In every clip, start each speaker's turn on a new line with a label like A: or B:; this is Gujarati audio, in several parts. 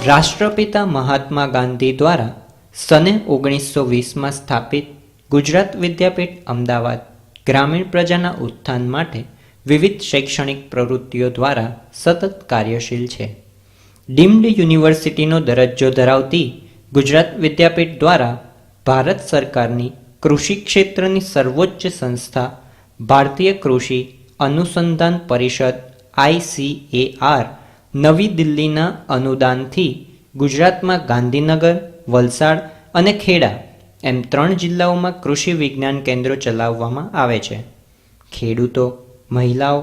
A: રાષ્ટ્રપિતા મહાત્મા ગાંધી દ્વારા સને 1920માં સ્થાપિત ગુજરાત વિદ્યાપીઠ અમદાવાદ ગ્રામીણ પ્રજાના ઉત્થાન માટે વિવિધ શૈક્ષણિક પ્રવૃત્તિઓ દ્વારા સતત કાર્યશીલ છે. ડીમ્ડ યુનિવર્સિટીનો દરજ્જો ધરાવતી ગુજરાત વિદ્યાપીઠ દ્વારા ભારત સરકારની કૃષિ ક્ષેત્રની સર્વોચ્ચ સંસ્થા ભારતીય કૃષિ અનુસંધાન પરિષદ ICAR નવી દિલ્હીના અનુદાનથી ગુજરાતમાં ગાંધીનગર, વલસાડ અને ખેડા એમ 3 જિલ્લાઓમાં કૃષિ વિજ્ઞાન કેન્દ્રો ચલાવવામાં આવે છે. ખેડૂતો, મહિલાઓ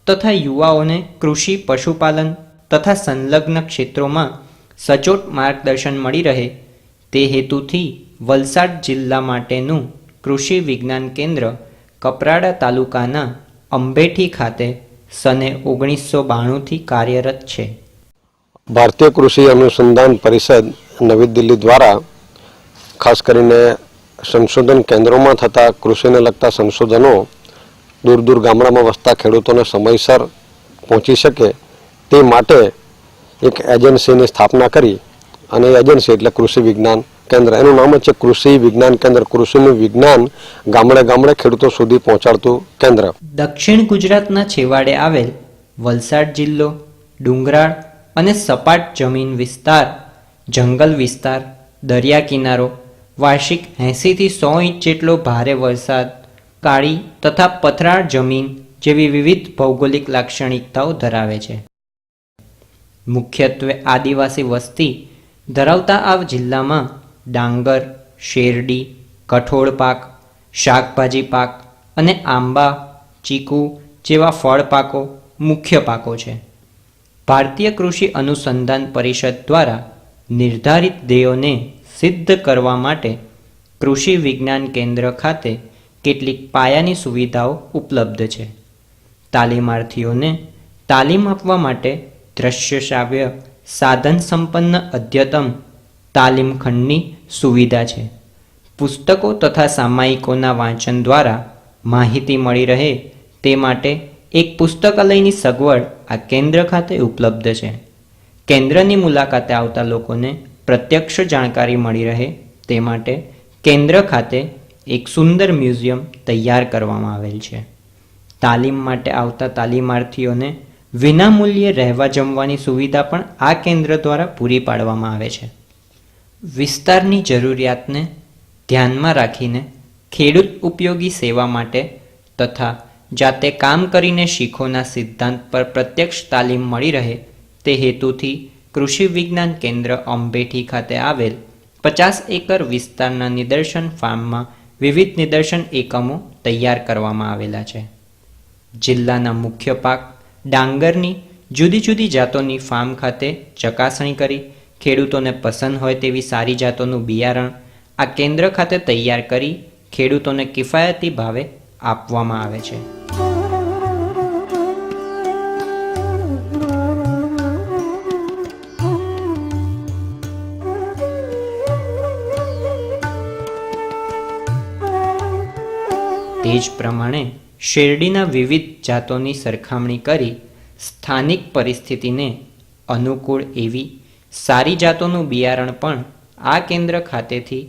A: તથા યુવાઓને કૃષિ, પશુપાલન તથા સંલગ્ન ક્ષેત્રોમાં સચોટ માર્ગદર્શન મળી રહે તે હેતુથી વલસાડ જિલ્લા માટેનું કૃષિ વિજ્ઞાન કેન્દ્ર કપરાડા તાલુકાના અંબેઠી ખાતે સને 1992થી કાર્યરત છે.
B: ભારતીય કૃષિ અનુસંધાન પરિષદ નવી દિલ્હી દ્વારા ખાસ કરીને સંશોધન કેન્દ્રોમાં થતા કૃષિને લગતા સંશોધનો દૂર દૂર ગામડામાં વસતા ખેડૂતોને સમયસર પહોંચી શકે તે માટે એક એજન્સીની સ્થાપના કરી અને એ એજન્સી એટલે કૃષિ વિજ્ઞાન કેન્દ્ર. એનું નામ જ છે કૃષિ વિજ્ઞાન કેન્દ્ર. કૃષિનું વિજ્ઞાન ગામડે ગામડે ખેડૂતો સુધી પહોંચાડતું કેન્દ્ર.
A: દક્ષિણ ગુજરાતના છેવાડે આવેલ વલસાડ જિલ્લો ડુંગરાળ અને સપાટ જમીન વિસ્તાર, જંગલ વિસ્તાર, દરિયા કિનારો, વાર્ષિક 80થી 100 ઇંચ જેટલો ભારે વરસાદ, કાળી તથા પથરાળ જમીન જેવી વિવિધ ભૌગોલિક લાક્ષણિકતાઓ ધરાવે છે. મુખ્યત્વે આદિવાસી વસ્તી ધરાવતા આ જિલ્લામાં ડાંગર, શેરડી, કઠોળ પાક, શાકભાજી પાક અને આંબા, ચીકુ જેવા ફળ પાકો મુખ્ય પાકો છે. ભારતીય કૃષિ અનુસંધાન પરિષદ દ્વારા નિર્ધારિત ધ્યેયોને સિદ્ધ કરવા માટે કૃષિ વિજ્ઞાન કેન્દ્ર ખાતે કેટલીક પાયાની સુવિધાઓ ઉપલબ્ધ છે. તાલીમાર્થીઓને તાલીમ આપવા માટે દ્રશ્ય શ્રાવ્ય સાધન સંપન્ન અદ્યતન તાલીમ ખંડની સુવિધા છે. પુસ્તકો તથા સામાયિકોના વાંચન દ્વારા માહિતી મળી રહે તે માટે એક પુસ્તકાલયની સગવડ આ કેન્દ્ર ખાતે ઉપલબ્ધ છે. કેન્દ્રની મુલાકાતે આવતા લોકોને પ્રત્યક્ષ જાણકારી મળી રહે તે માટે કેન્દ્ર ખાતે એક સુંદર મ્યુઝિયમ તૈયાર કરવામાં આવેલ છે. તાલીમ માટે આવતા તાલીમાર્થીઓને વિનામૂલ્યે રહેવા જમવાની સુવિધા પણ આ કેન્દ્ર દ્વારા પૂરી પાડવામાં આવે છે. વિસ્તારની જરૂરિયાતને ધ્યાનમાં રાખીને ખેડૂત ઉપયોગી સેવા માટે તથા જાતે કામ કરીને શીખોના સિદ્ધાંત પર પ્રત્યક્ષ તાલીમ મળી રહે તે હેતુથી કૃષિ વિજ્ઞાન કેન્દ્ર અંબેઠી ખાતે આવેલ 50 એકર વિસ્તારના નિદર્શન ફાર્મમાં વિવિધ નિદર્શન એકમો તૈયાર કરવામાં આવેલા છે. જિલ્લાના મુખ્ય પાક ડાંગરની જુદી જુદી જાતોની ફાર્મ ખાતે ચકાસણી કરી ખેડૂતોને પસંદ હોય તેવી સારી જાતોનું બિયારણ આ કેન્દ્ર ખાતે તૈયાર કરી ખેડૂતોને કિફાયતી ભાવે આપવામાં આવે છે. તે જ પ્રમાણે શેરડીના વિવિધ જાતોની સરખામણી કરી સ્થાનિક પરિસ્થિતિને અનુકૂળ એવી સારી જાતોનું બિયારણ પણ આ કેન્દ્ર ખાતેથી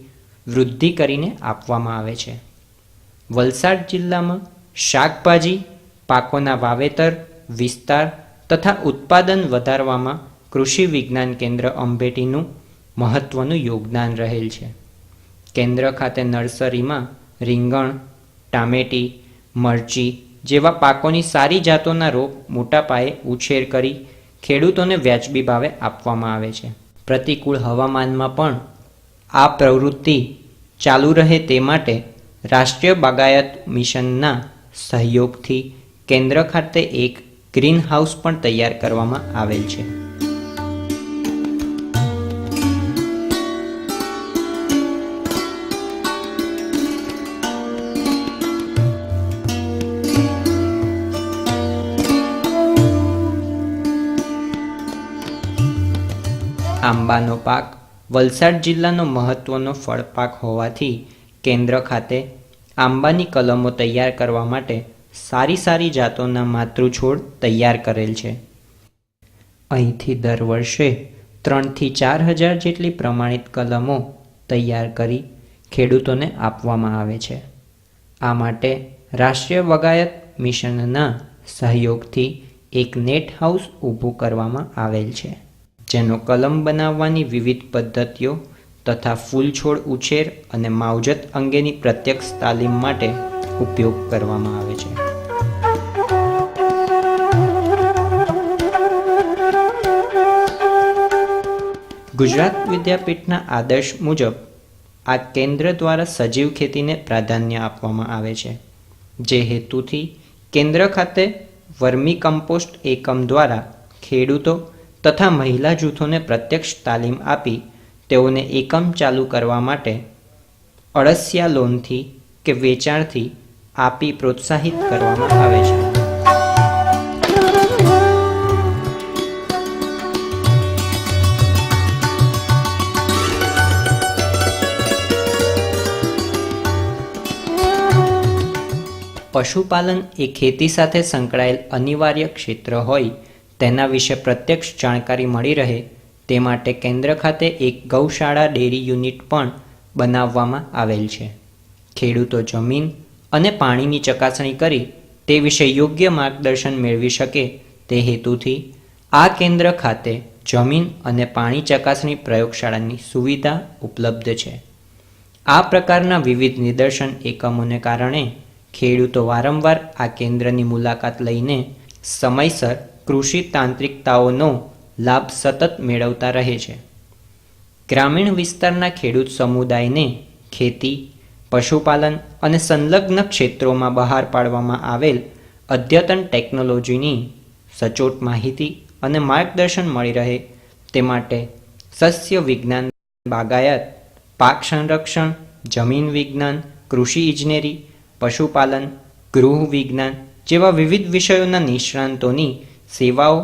A: વૃદ્ધિ કરીને આપવામાં આવે છે. વલસાડ જિલ્લામાં શાકભાજી પાકોના વાવેતર, વિસ્તાર તથા ઉત્પાદન વધારવામાં કૃષિ વિજ્ઞાન કેન્દ્ર અંબેઠીનું મહત્વનું યોગદાન રહેલ છે. કેન્દ્ર ખાતે નર્સરીમાં રીંગણ, ટામેટી, મરચી જેવા પાકોની સારી જાતોના રોપ મોટા પાયે ઉછેર કરી ખેડૂતોને વ્યાજબી ભાવે આપવામાં આવે છે. પ્રતિકૂળ હવામાનમાં પણ આ પ્રવૃત્તિ ચાલુ રહે તે માટે રાષ્ટ્રીય બાગાયત મિશનના સહયોગથી કેન્દ્ર ખાતે એક ગ્રીન હાઉસ પણ તૈયાર કરવામાં આવેલ છે. આંબાનો પાક વલસાડ જિલ્લાનો મહત્વનો ફળ પાક હોવાથી કેન્દ્ર ખાતે આંબાની કલમો તૈયાર કરવા માટે સારી જાતોના માતૃછોડ તૈયાર કરેલ છે. અહીંથી દર વર્ષે 3,000 થી 4,000 જેટલી પ્રમાણિત કલમો તૈયાર કરી ખેડૂતોને આપવામાં આવે છે. આ માટે રાષ્ટ્રીય બાગાયત મિશનના સહયોગથી એક નેટ હાઉસ ઊભું કરવામાં આવેલ છે, જેનો કલમ બનાવવાની વિવિધ પદ્ધતિઓ તથા ફૂલ છોડ ઉછેર અને માવજત અંગેની પ્રત્યક્ષ તાલીમ માટે ઉપયોગ કરવામાં આવે છે. ગુજરાત વિદ્યાપીઠના આદર્શ મુજબ આ કેન્દ્ર દ્વારા સજીવ ખેતીને પ્રાધાન્ય આપવામાં આવે છે. જે હેતુથી કેન્દ્ર ખાતે વર્મી કમ્પોસ્ટ એકમ દ્વારા ખેડૂતો તથા મહિલા જૂથોને પ્રત્યક્ષ તાલીમ આપી તેઓને એકમ ચાલુ કરવા માટે અળસિયા લોનથી કે વેચાણથી આપી પ્રોત્સાહિત કરવામાં આવે છે. પશુપાલન એ ખેતી સાથે સંકળાયેલ અનિવાર્ય ક્ષેત્ર હોય તેના વિશે પ્રત્યક્ષ જાણકારી મળી રહે તે માટે કેન્દ્ર ખાતે એક ગૌશાળા ડેરી યુનિટ પણ બનાવવામાં આવેલ છે. ખેડૂતો જમીન અને પાણીની ચકાસણી કરી તે વિશે યોગ્ય માર્ગદર્શન મેળવી શકે તે હેતુથી આ કેન્દ્ર ખાતે જમીન અને પાણી ચકાસણી પ્રયોગશાળાની સુવિધા ઉપલબ્ધ છે. આ પ્રકારના વિવિધ નિદર્શન એકમોને કારણે ખેડૂતો વારંવાર આ કેન્દ્રની મુલાકાત લઈને સમયસર કૃષિ તાંત્રિકતાઓનો લાભ સતત મેળવતા રહે છે. ગ્રામીણ વિસ્તારના ખેડૂત સમુદાયને ખેતી, પશુપાલન અને સંલગ્ન ક્ષેત્રોમાં બહાર પાડવામાં આવેલ અદ્યતન ટેકનોલોજીની સચોટ માહિતી અને માર્ગદર્શન મળી રહે તે માટે સસ્ય વિજ્ઞાન, બાગાયત, પાક સંરક્ષણ, જમીન વિજ્ઞાન, કૃષિ ઇજનેરી, પશુપાલન, ગૃહ વિજ્ઞાન જેવા વિવિધ વિષયોના નિષ્ણાંતોની સેવાઓ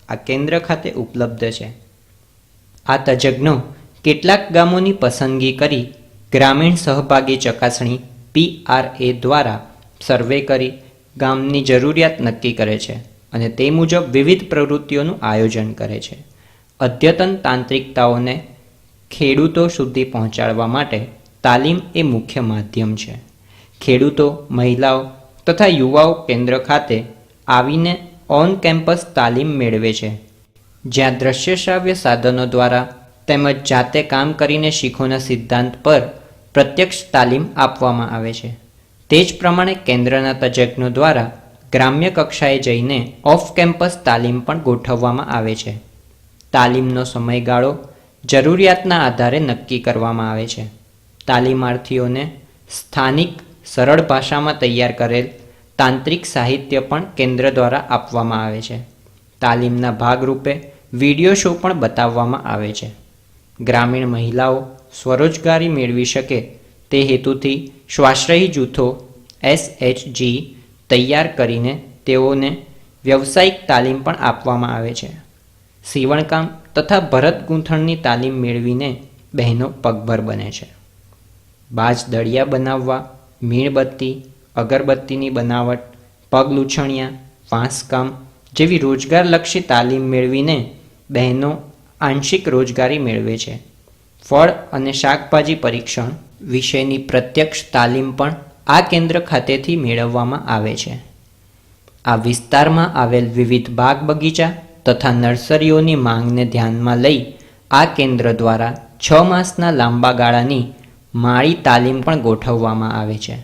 A: આ કેન્દ્ર ખાતે ઉપલબ્ધ છે. આ તજજ્ઞો કેટલાક ગામોની પસંદગી કરી ગ્રામીણ સહભાગી ચકાસણી PRA દ્વારા સર્વે કરી ગામની જરૂરિયાત નક્કી કરે છે અને તે મુજબ વિવિધ પ્રવૃત્તિઓનું આયોજન કરે છે. અદ્યતન તાંત્રિકતાઓને ખેડૂતો સુધી પહોંચાડવા માટે તાલીમ એ મુખ્ય માધ્યમ છે. ખેડૂતો, મહિલાઓ તથા યુવાઓ કેન્દ્ર ખાતે આવીને ઓન કેમ્પસ તાલીમ મેળવે છે, જ્યાં દ્રશ્ય શ્રાવ્ય સાધનો દ્વારા તેમજ જાતે કામ કરીને શીખોના સિદ્ધાંત પર પ્રત્યક્ષ તાલીમ આપવામાં આવે છે. તે જ પ્રમાણે કેન્દ્રના તજજ્ઞો દ્વારા ગ્રામ્ય કક્ષાએ જઈને ઓફ કેમ્પસ તાલીમ પણ ગોઠવવામાં આવે છે. તાલીમનો સમયગાળો જરૂરિયાતના આધારે નક્કી કરવામાં આવે છે. તાલીમાર્થીઓને સ્થાનિક સરળ ભાષામાં તૈયાર કરેલ તાંત્રિક સાહિત્ય પણ કેન્દ્ર દ્વારા આપવામાં આવે છે. તાલીમના ભાગરૂપે વિડીયો શો પણ બતાવવામાં આવે છે. ગ્રામીણ મહિલાઓ સ્વરોજગારી મેળવી શકે તે હેતુથી સ્વાશ્રયી જૂથો SHG તૈયાર કરીને તેઓને વ્યવસાયિક તાલીમ પણ આપવામાં આવે છે. સીવણકામ તથા ભરત ગૂંથણની તાલીમ મેળવીને બહેનો પગભર બને છે. બાજ દળિયા બનાવવા, મીણબત્તી, અગરબત્તીની બનાવટ, પગલૂછણિયા, વાંસકામ જેવી રોજગારલક્ષી તાલીમ મેળવીને બહેનો આંશિક રોજગારી મેળવે છે. ફળ અને શાકભાજી પરીક્ષણ વિશેની પ્રત્યક્ષ તાલીમ પણ આ કેન્દ્ર ખાતેથી મેળવવામાં આવે છે. આ વિસ્તારમાં આવેલ વિવિધ બાગ બગીચા તથા નર્સરીઓની માંગને ધ્યાનમાં લઈ આ કેન્દ્ર દ્વારા 6 માસના લાંબા ગાળાની માળી તાલીમ પણ ગોઠવવામાં આવે છે,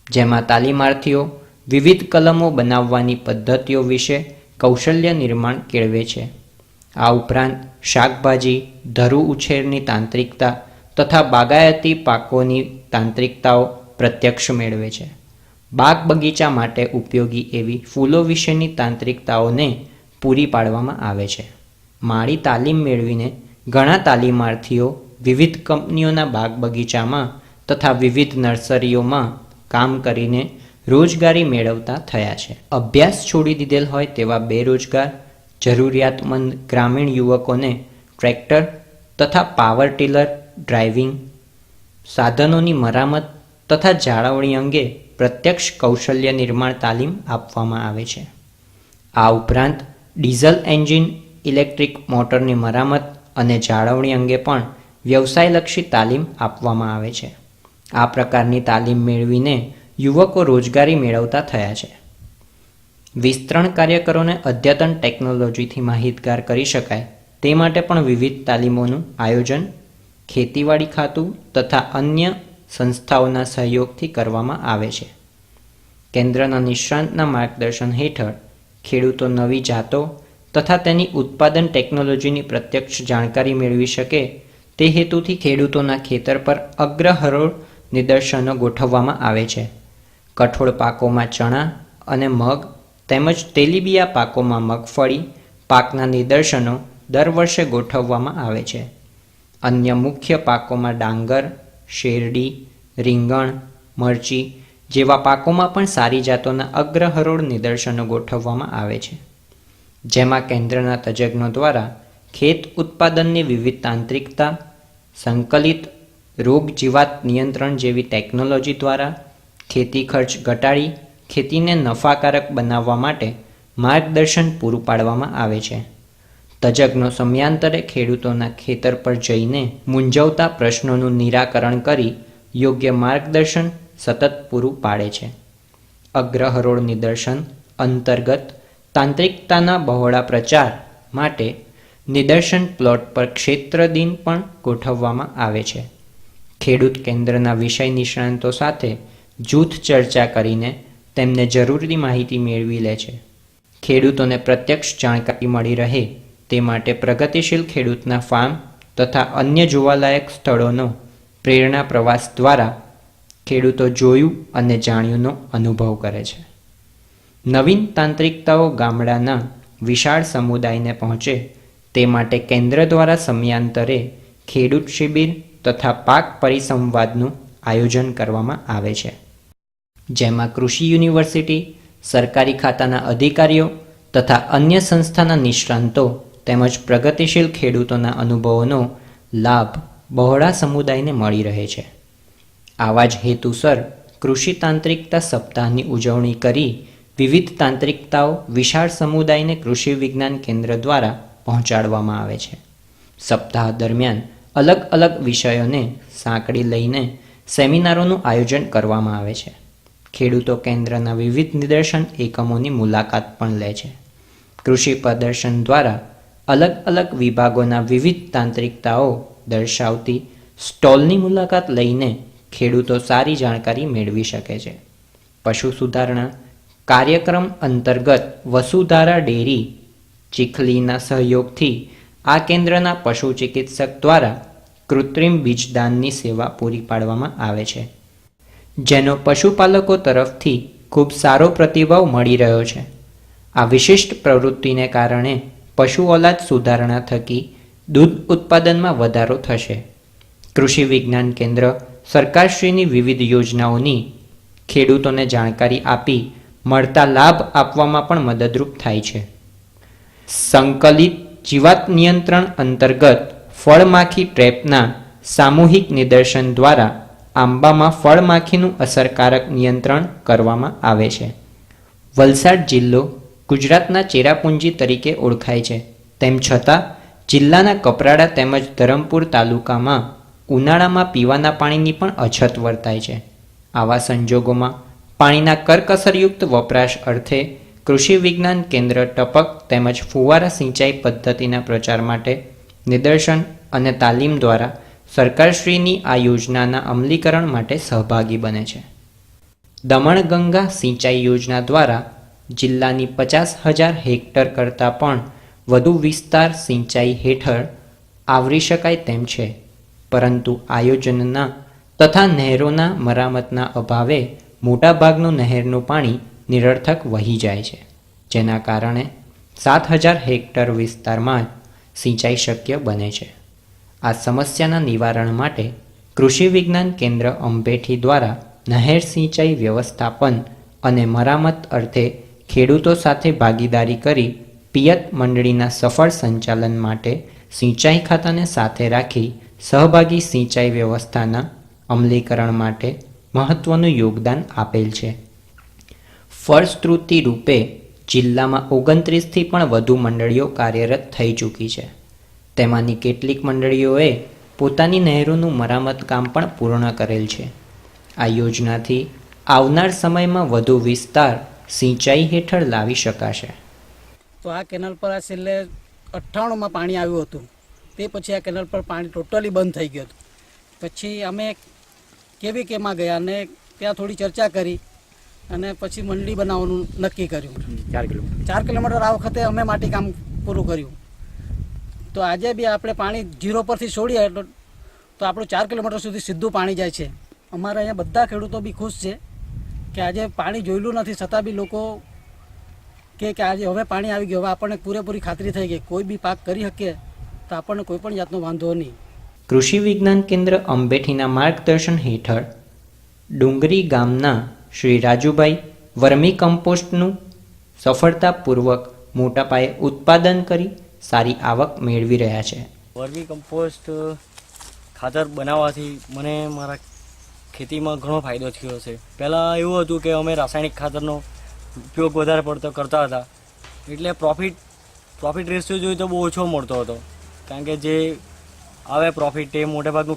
A: જેમાં તાલીમાર્થીઓ વિવિધ કલમો બનાવવાની પદ્ધતિઓ વિશે કૌશલ્ય નિર્માણ કેળવે છે. આ ઉપરાંત શાકભાજી, ધરુ ઉછેરની તાંત્રિકતા તથા બાગાયતી પાકોની તાંત્રિકતાઓ પ્રત્યક્ષ મેળવે છે. બાગ બગીચા માટે ઉપયોગી એવી ફૂલો વિશેની તાંત્રિકતાઓને પૂરી પાડવામાં આવે છે. માળી તાલીમ મેળવીને ઘણા તાલીમાર્થીઓ વિવિધ કંપનીઓના બાગ બગીચામાં તથા વિવિધ નર્સરીઓમાં કામ કરીને રોજગારી મેળવતા થયા છે. અભ્યાસ છોડી દીધેલ હોય તેવા બેરોજગાર જરૂરિયાતમંદ ગ્રામીણ યુવકોને ટ્રેક્ટર તથા પાવર ટીલર, ડ્રાઇવિંગ, સાધનોની મરામત તથા જાળવણી અંગે પ્રત્યક્ષ કૌશલ્ય નિર્માણ તાલીમ આપવામાં આવે છે. આ ઉપરાંત ડીઝલ એન્જિન, ઇલેક્ટ્રિક મોટરની મરામત અને જાળવણી અંગે પણ વ્યવસાયલક્ષી તાલીમ આપવામાં આવે છે. આ પ્રકારની તાલીમ મેળવીને યુવકો રોજગારી મેળવતા થયા છે. વિસ્તરણ કાર્યકરોને અદ્યતન ટેકનોલોજીથી માહિતગાર કરી શકાય તે માટે પણ વિવિધ તાલીમોનું આયોજન ખેતીવાડી ખાતું તથા અન્ય સંસ્થાઓના સહયોગથી કરવામાં આવે છે. કેન્દ્રના નિષ્ણાંતના માર્ગદર્શન હેઠળ ખેડૂતો નવી જાતો તથા તેની ઉત્પાદન ટેકનોલોજીની પ્રત્યક્ષ જાણકારી મેળવી શકે તે હેતુથી ખેડૂતોના ખેતર પર અગ્રહરોળ નિદર્શનો ગોઠવવામાં આવે છે. કઠોળ પાકોમાં ચણા અને મગ તેમજ તેલીબિયા પાકોમાં મગફળી પાકના નિદર્શનો દર વર્ષે ગોઠવવામાં આવે છે. અન્ય મુખ્ય પાકોમાં ડાંગર, શેરડી, રીંગણ, મરચી જેવા પાકોમાં પણ સારી જાતોના અગ્રહરોળ નિદર્શનો ગોઠવવામાં આવે છે, જેમાં કેન્દ્રના તજજ્ઞો દ્વારા ખેત ઉત્પાદનની વિવિધ તાંત્રિકતા, સંકલિત રોગ જીવાત નિયંત્રણ જેવી ટેકનોલોજી દ્વારા ખેતી ખર્ચ ઘટાડી ખેતીને નફાકારક બનાવવા માટે માર્ગદર્શન પૂરું પાડવામાં આવે છે. તજજ્ઞો સમયાંતરે ખેડૂતોના ખેતર પર જઈને મૂંઝવતા પ્રશ્નોનું નિરાકરણ કરી યોગ્ય માર્ગદર્શન સતત પૂરું પાડે છે. અગ્રહરોળ નિદર્શન અંતર્ગત તાંત્રિકતાના બહોળા પ્રચાર માટે નિદર્શન પ્લોટ પર ક્ષેત્ર દિન પણ ગોઠવવામાં આવે છે. ખેડૂત કેન્દ્રના વિષય નિષ્ણાંતો સાથે જૂથ ચર્ચા કરીને તેમને જરૂરી માહિતી મેળવી લે છે. ખેડૂતોને પ્રત્યક્ષ જાણકારી મળી રહે તે માટે પ્રગતિશીલ ખેડૂતના ફાર્મ તથા અન્ય જોવાલાયક સ્થળોનો પ્રેરણા પ્રવાસ દ્વારા ખેડૂતો જોયું અને જાણ્યુંનો અનુભવ કરે છે. નવીન તાંત્રિકતાઓ ગામડાના વિશાળ સમુદાયને પહોંચે તે માટે કેન્દ્ર દ્વારા સમયાંતરે ખેડૂત શિબિર તથા પાક પરિસંવાદનું આયોજન કરવામાં આવે છે, જેમાં કૃષિ યુનિવર્સિટી, સરકારી ખાતાના અધિકારીઓ તથા અન્ય સંસ્થાના નિષ્ણાંતો તેમજ પ્રગતિશીલ ખેડૂતોના અનુભવોનો લાભ બહોળા સમુદાયને મળી રહે છે. આવા જ હેતુસર કૃષિ તાંત્રિકતા સપ્તાહની ઉજવણી કરી વિવિધ તાંત્રિકતાઓ વિશાળ સમુદાયને કૃષિ વિજ્ઞાન કેન્દ્ર દ્વારા પહોંચાડવામાં આવે છે. સપ્તાહ દરમિયાન અલગ અલગ વિષયોને સાંકળી લઈને સેમિનારોનું આયોજન કરવામાં આવે છે. ખેડૂતો કેન્દ્રના વિવિધ નિદર્શન એકમોની મુલાકાત પણ લે છે. કૃષિ પ્રદર્શન દ્વારા અલગ અલગ વિભાગોના વિવિધ તાંત્રિકતાઓ દર્શાવતી સ્ટોલની મુલાકાત લઈને ખેડૂતો સારી જાણકારી મેળવી શકે છે. પશુ સુધારણા કાર્યક્રમ અંતર્ગત વસુધારા ડેરી ચીખલીના સહયોગથી આ કેન્દ્રના પશુ ચિકિત્સક દ્વારા કૃત્રિમ બીજદાનની સેવા પૂરી પાડવામાં આવે છે, જેનો પશુપાલકો તરફથી ખૂબ સારો પ્રતિભાવ મળી રહ્યો છે. આ વિશિષ્ટ પ્રવૃત્તિને કારણે પશુ ઓલાદ સુધારણા થકી દૂધ ઉત્પાદનમાં વધારો થશે. કૃષિ વિજ્ઞાન કેન્દ્ર સરકારશ્રીની વિવિધ યોજનાઓની ખેડૂતોને જાણકારી આપી મળતા લાભ આપવામાં પણ મદદરૂપ થાય છે. સંકલિત જીવાત નિયંત્રણ અંતર્ગત ફળમાખી ટ્રેપના સામૂહિક નિદર્શન દ્વારા આંબામાં ફળમાખીનું અસરકારક નિયંત્રણ કરવામાં આવે છે. વલસાડ જિલ્લો ગુજરાતના ચેરાપુંજી તરીકે ઓળખાય છે, તેમ છતાં જિલ્લાના કપરાડા તેમજ ધરમપુર તાલુકામાં ઉનાળામાં પીવાના પાણીની પણ અછત વર્તાય છે. આવા સંજોગોમાં પાણીના કરકસરયુક્ત વપરાશ અર્થે કૃષિ વિજ્ઞાન કેન્દ્ર ટપક તેમજ ફુવારા સિંચાઈ પદ્ધતિના પ્રચાર માટે નિદર્શન અને તાલીમ દ્વારા સરકારશ્રીની આ યોજનાના અમલીકરણ માટે સહભાગી બને છે. દમણગંગા સિંચાઈ યોજના દ્વારા જિલ્લાની 50,000 હેક્ટર કરતાં પણ વધુ વિસ્તાર સિંચાઈ હેઠળ આવરી શકાય તેમ છે, પરંતુ આયોજનના તથા નહેરોના મરામતના અભાવે મોટાભાગનું નહેરનું પાણી નિરર્થક વહી જાય છે, જેના કારણે 7,000 હેક્ટર વિસ્તારમાં સિંચાઈ શક્ય બને છે. આ સમસ્યાના નિવારણ માટે કૃષિ વિજ્ઞાન કેન્દ્ર અંબેઠી દ્વારા નહેર સિંચાઈ વ્યવસ્થાપન અને મરામત અર્થે ખેડૂતો સાથે ભાગીદારી કરી પિયત મંડળીના સફળ સંચાલન માટે સિંચાઈ ખાતાને સાથે રાખી સહભાગી સિંચાઈ વ્યવસ્થાના અમલીકરણ માટે મહત્વનું યોગદાન આપેલ છે. ફળશ્રુતિ રૂપે જિલ્લામાં 29થી પણ વધુ મંડળીઓ કાર્યરત થઈ ચૂકી છે. તેમાંની કેટલીક મંડળીઓએ પોતાની નહેરોનું મરામત કામ પણ પૂર્ણ કરેલ છે. આ યોજનાથી આવનાર સમયમાં વધુ વિસ્તાર સિંચાઈ હેઠળ લાવી શકાશે.
C: તો આ કેનાલ પર આ છેલ્લે 98માં પાણી આવ્યું હતું. તે પછી આ કેનાલ પર પાણી ટોટલી બંધ થઈ ગયું હતું. પછી અમે કેવીકેમાં ગયા અને ત્યાં થોડી ચર્ચા કરી અને પછી મંડળી બનાવવાનું નક્કી કર્યું. 4 કિલોમીટર આ વખતે અમે માટી કામ પૂરું કર્યું. તો આજે બી આપણે પાણી 0 પરથી છોડીએ તો આપણું 4 કિલોમીટર સુધી સીધું પાણી જાય છે. અમારા અહીંયા બધા ખેડૂતો બી ખુશ છે કે આજે પાણી જોયેલું નથી છતાં બી લોકો કે આજે હવે પાણી આવી ગયું, હવે આપણને પૂરેપૂરી ખાતરી થઈ ગઈ, કોઈ બી પાક કરી શકીએ તો આપણને કોઈ પણ જાતનો વાંધો નહીં.
A: કૃષિ વિજ્ઞાન કેન્દ્ર અંબેઠીના માર્ગદર્શન હેઠળ ડુંગરી ગામના શ્રી રાજુભાઈ વર્મી કમ્પોસ્ટનું સફળતાપૂર્વક મોટા પાયે ઉત્પાદન કરી સારી આવક મેળવી રહ્યા છે.
D: વર્મી કમ્પોસ્ટ ખાતર બનાવવાથી મને મારા ખેતીમાં ઘણો ફાયદો થયો છે. પહેલાં એવું હતું કે અમે રાસાયણિક ખાતરનો ઉપયોગ વધારે પડતો કરતા હતા, એટલે પ્રોફિટ રેશિયો જોઈએ તો બહુ ઓછો મળતો હતો, કારણ કે જે આવે પ્રોફિટ એ મોટેભાગનું